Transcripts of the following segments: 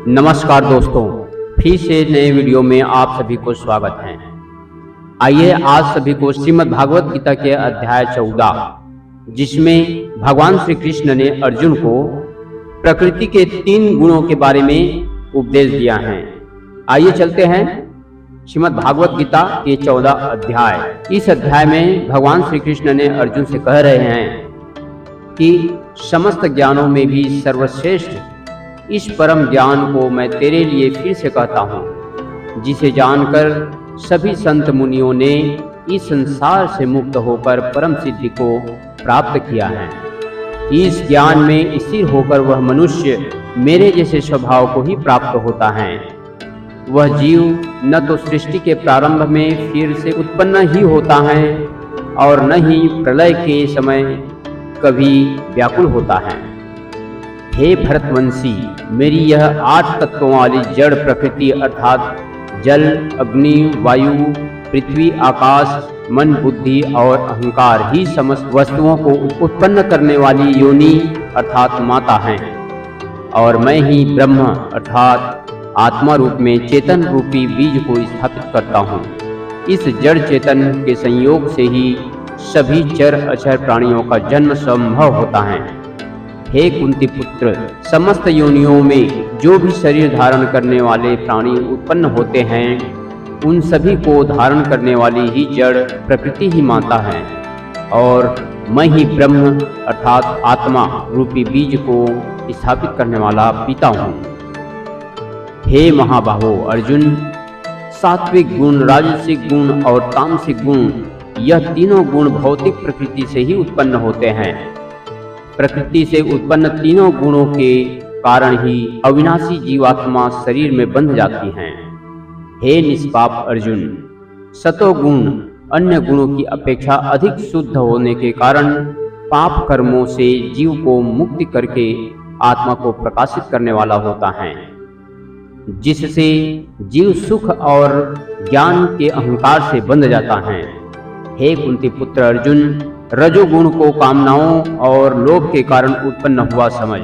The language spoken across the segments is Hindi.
नमस्कार दोस्तों, फिर से नए वीडियो में आप सभी को स्वागत है। आइए आज सभी को श्रीमद् भागवत गीता के अध्याय 14, जिसमें भगवान श्री कृष्ण ने अर्जुन को प्रकृति के 3 गुणों के बारे में उपदेश दिया है। आइए चलते हैं श्रीमद् भागवत गीता के 14 अध्याय। इस अध्याय में भगवान श्री कृष्ण ने अर्जुन से कह रहे हैं कि समस्त ज्ञानों में भी सर्वश्रेष्ठ इस परम ज्ञान को मैं तेरे लिए फिर से कहता हूँ, जिसे जानकर सभी संत मुनियों ने इस संसार से मुक्त होकर परम सिद्धि को प्राप्त किया है। इस ज्ञान में स्थिर होकर वह मनुष्य मेरे जैसे स्वभाव को ही प्राप्त होता है। वह जीव न तो सृष्टि के प्रारंभ में फिर से उत्पन्न ही होता है और न ही प्रलय के समय कभी व्याकुल होता है। हे भरतवंशी, मेरी यह 8 तत्वों वाली जड़ प्रकृति अर्थात जल, अग्नि, वायु, पृथ्वी, आकाश, मन, बुद्धि और अहंकार ही समस्त वस्तुओं को उत्पन्न करने वाली योनि अर्थात माता है, और मैं ही ब्रह्म अर्थात आत्मा रूप में चेतन रूपी बीज को स्थापित करता हूँ। इस जड़ चेतन के संयोग से ही सभी चर अचर प्राणियों का जन्म संभव होता है। हे कुंती पुत्र, समस्त योनियों में जो भी शरीर धारण करने वाले प्राणी उत्पन्न होते हैं, उन सभी को धारण करने वाली ही जड़ प्रकृति ही माता है, और मैं ही ब्रह्म अर्थात आत्मा रूपी बीज को स्थापित करने वाला पिता हूँ। हे महाबाहो अर्जुन, सात्विक गुण, राजसिक गुण और तामसिक गुण, यह तीनों गुण भौतिक प्रकृति से ही उत्पन्न होते हैं। प्रकृति से उत्पन्न तीनों गुणों के कारण ही अविनाशी जीवात्मा शरीर में बंध जाती हैं। हे निष्पाप अर्जुन, सतोगुण अन्य गुणों की अपेक्षा अधिक शुद्ध होने के कारण पाप कर्मों से जीव को मुक्ति करके आत्मा को प्रकाशित करने वाला होता है, जिससे जीव सुख और ज्ञान के अहंकार से बंध जाता है। हे कुंती पुत्र अर्जुन, रजोगुण को कामनाओं और लोभ के कारण उत्पन्न हुआ समझ,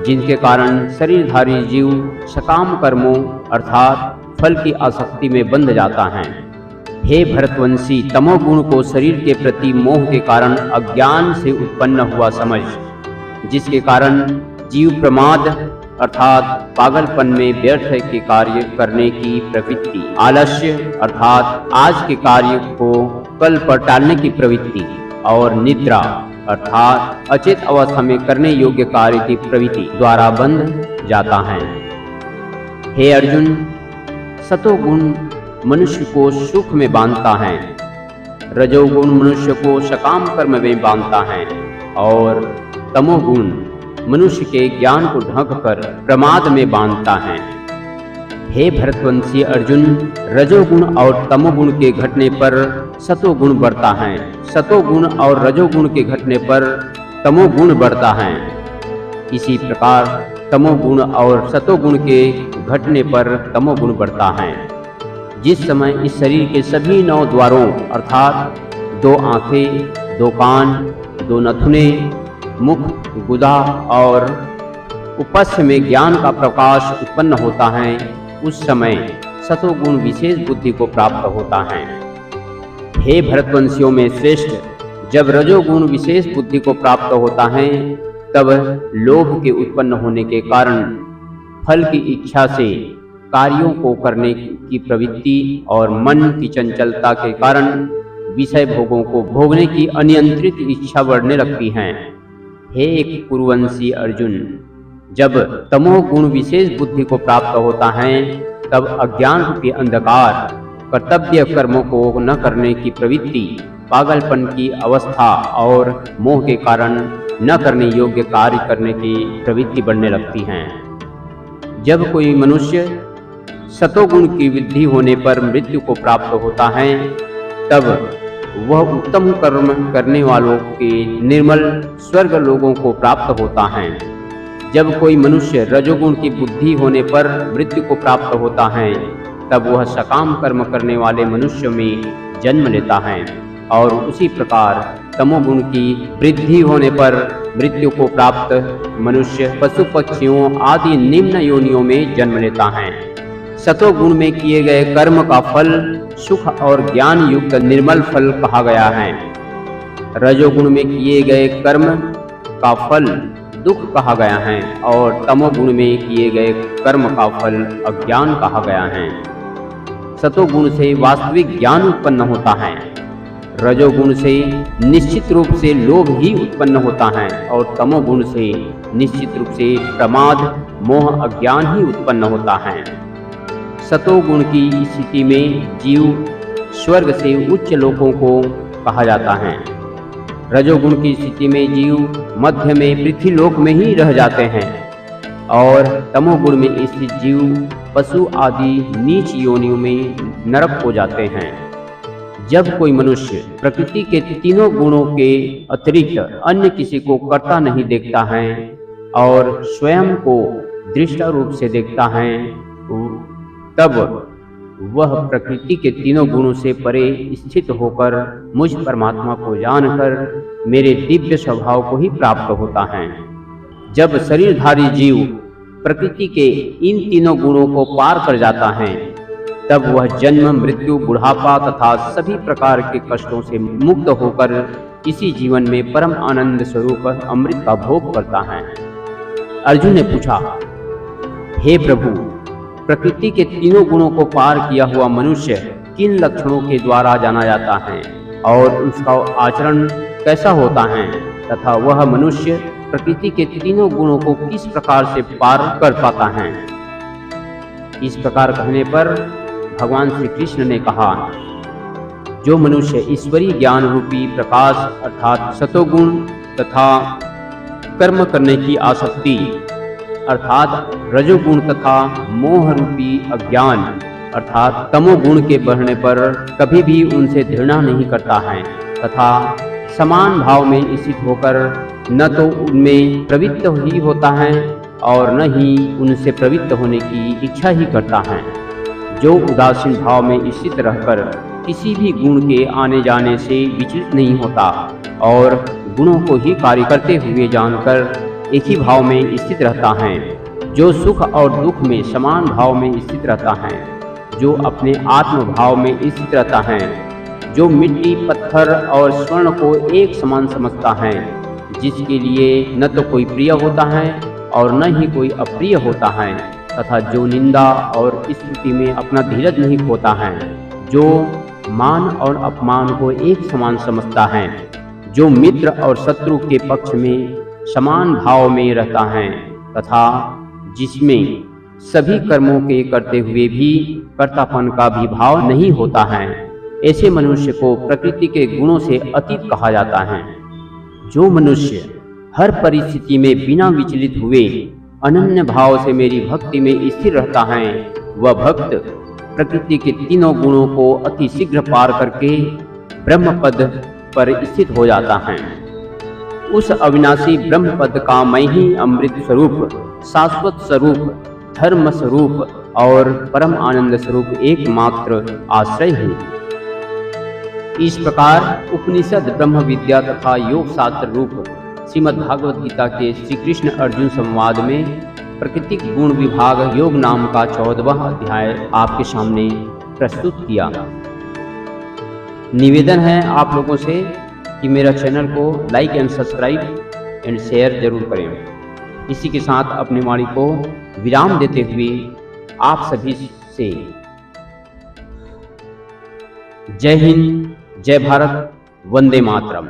जिनके कारण शरीरधारी जीव सकाम कर्मों अर्थात फल की आसक्ति में बंध जाता है। हे भरतवंशी, तमोगुण को शरीर के प्रति मोह के कारण अज्ञान से उत्पन्न हुआ समझ, जिसके कारण जीव प्रमाद अर्थात पागलपन में व्यर्थ के कार्य करने की प्रवृत्ति, आलस्य अर्थात आज के कार्य को कल पर टालने की प्रवृत्ति, और निद्रा अर्थात अचेत अवस्था में करने योग्य कार्य की प्रवृत्ति द्वारा बंध जाता है। हे अर्जुन, सतोगुण मनुष्य को सुख में बांधता है, रजोगुण मनुष्य को सकाम कर्म में बांधता है, और तमोगुण मनुष्य के ज्ञान को ढक कर प्रमाद में बांधता है। हे भरतवंशी अर्जुन, रजोगुण और तमोगुण के घटने पर सतोगुण बढ़ता है, सतोगुण और रजोगुण के घटने पर तमोगुण बढ़ता है। इसी प्रकार तमोगुण और सतोगुण के घटने पर तमोगुण बढ़ता है। जिस समय इस शरीर के सभी 9 द्वारों अर्थात 2 आंखें, 2 कान, 2 नथुने, मुख, गुदा और उपस्थ में ज्ञान का प्रकाश उत्पन्न होता है, उस समय सतोगुण विशेष बुद्धि को प्राप्त होता है। हे भरतवंशियों में श्रेष्ठ, जब रजोगुण विशेष बुद्धि को प्राप्त होता है, तब लोभ के उत्पन्न होने के कारण फल की इच्छा से कार्यों को करने की प्रवृत्ति और मन की चंचलता के कारण विषय भोगों को भोगने की अनियंत्रित इच्छा बढ़ने लगती है। हे कुरुवंशी अर्जुन, जब तमोगुण विशेष बुद्धि को प्राप्त होता है, तब अज्ञान रूपी अंधकार, कर्तव्य कर्मों को न करने की प्रवृत्ति, पागलपन की अवस्था और मोह के कारण न करने योग्य कार्य करने की प्रवृत्ति बढ़ने लगती है। जब कोई मनुष्य सतोगुण की वृद्धि होने पर मृत्यु को प्राप्त होता है, तब वह उत्तम कर्म करने वालों के निर्मल स्वर्ग लोगों को प्राप्त होता है। जब कोई मनुष्य रजोगुण की बुद्धि होने पर मृत्यु को प्राप्त होता है, तब वह सकाम कर्म करने वाले मनुष्य में जन्म लेता है, और उसी प्रकार तमोगुण की वृद्धि होने पर मृत्यु को प्राप्त मनुष्य पशु पक्षियों आदि निम्न योनियों में जन्म लेता है। सतोगुण में किए गए कर्म का फल सुख और ज्ञान युक्त निर्मल फल कहा गया है। रजोगुण में किए गए कर्म का फल दुख कहा गया है और तमोगुण में किए गए कर्म का फल अज्ञान कहा गया है। सतोगुण से वास्तविक ज्ञान उत्पन्न होता है। रजोगुण से निश्चित रूप से लोभ ही उत्पन्न होता है और तमोगुण से निश्चित रूप से प्रमाद मोह अज्ञान ही उत्पन्न होता है। सतोगुण की स्थिति में जीव स्वर्ग से उच्च लोकों को कहा जाता है। रजोगुण की स्थिति में जीव मध्य में पृथ्वी लोक में ही रह जाते हैं और तमोगुण में स्थित जीव पशु आदि नीच योनियों में नरक हो जाते हैं। जब कोई मनुष्य प्रकृति के तीनों गुणों के अतिरिक्त अन्य किसी को कर्ता नहीं देखता है और स्वयं को दृष्टा रूप से देखता है, तब वह प्रकृति के तीनों गुणों से परे स्थित होकर मुझ परमात्मा को जानकर मेरे दिव्य स्वभाव को ही प्राप्त होता है। जब शरीरधारी जीव प्रकृति के इन तीनों गुणों को पार कर जाता है, तब वह जन्म मृत्यु बुढ़ापा तथा सभी प्रकार के कष्टों से मुक्त होकर इसी जीवन में परम आनंद स्वरूप अमृत का भोग करता है। अर्जुन ने पूछा, हे प्रभु, प्रकृति के तीनों गुणों को पार किया हुआ मनुष्य किन लक्षणों के द्वारा जाना जाता है और उसका आचरण कैसा होता है तथा वह मनुष्य प्रकृति के तीनों गुणों को किस प्रकार से पार कर पाता है? इस प्रकार कहने पर भगवान श्री कृष्ण ने कहा, जो मनुष्य ईश्वरीय ज्ञान रूपी प्रकाश अर्थात सतोगुण तथा कर्म करने की आसक्ति अर्थात रजोगुण तथा मोह रूपी अज्ञान अर्थात तमोगुण के बढ़ने पर कभी भी उनसे घृणा नहीं करता है तथा समान भाव में स्थित होकर न तो उनमें प्रवृत्त ही होता है और न ही उनसे प्रवृत्त होने की इच्छा ही करता है, जो उदासीन भाव में स्थित रहकर किसी भी गुण के आने जाने से विचलित नहीं होता और गुणों को ही कार्य करते हुए जानकर एक ही भाव में स्थित रहता है, जो सुख और दुख में समान भाव में स्थित रहता है, जो अपने आत्म भाव में स्थित रहता है, जो मिट्टी पत्थर और स्वर्ण को एक समान समझता है, जिसके लिए न तो कोई प्रिय होता है और न ही कोई अप्रिय होता है तथा जो निंदा और स्तुति में अपना धीरज नहीं खोता है, जो मान और अपमान को एक समान समझता है, जो मित्र और शत्रु के पक्ष में समान भाव में रहता है तथा जिसमें सभी कर्मों के करते हुए भी कर्तापन का भी भाव नहीं होता है, ऐसे मनुष्य को प्रकृति के गुणों से अतीत कहा जाता है। जो मनुष्य हर परिस्थिति में बिना विचलित हुए अनन्य भाव से मेरी भक्ति में स्थिर रहता है, वह भक्त प्रकृति के तीनों गुणों को अति शीघ्र पार करके ब्रह्म पद पर स्थित हो जाता है। उस अविनाशी ब्रह्म पद का मैं ही अमृत स्वरूप, शाश्वत स्वरूप, धर्म स्वरूप और परम आनंद स्वरूप एकमात्र आश्रय हूँ। इस प्रकार उपनिषद ब्रह्म विद्या तथा योग शास्त्र रूप श्रीमद् भागवत गीता के श्री कृष्ण अर्जुन संवाद में प्रकृतिक गुण विभाग योग नाम का 14वां अध्याय आपके सामने प्रस्तुत किया। निवेदन है आप लोगों से कि मेरा चैनल को like and subscribe and share जरूर करें। इसी के साथ अपनी वाणी को विराम देते हुए आप सभी से जय हिंद, जय भारत, वंदे मातरम।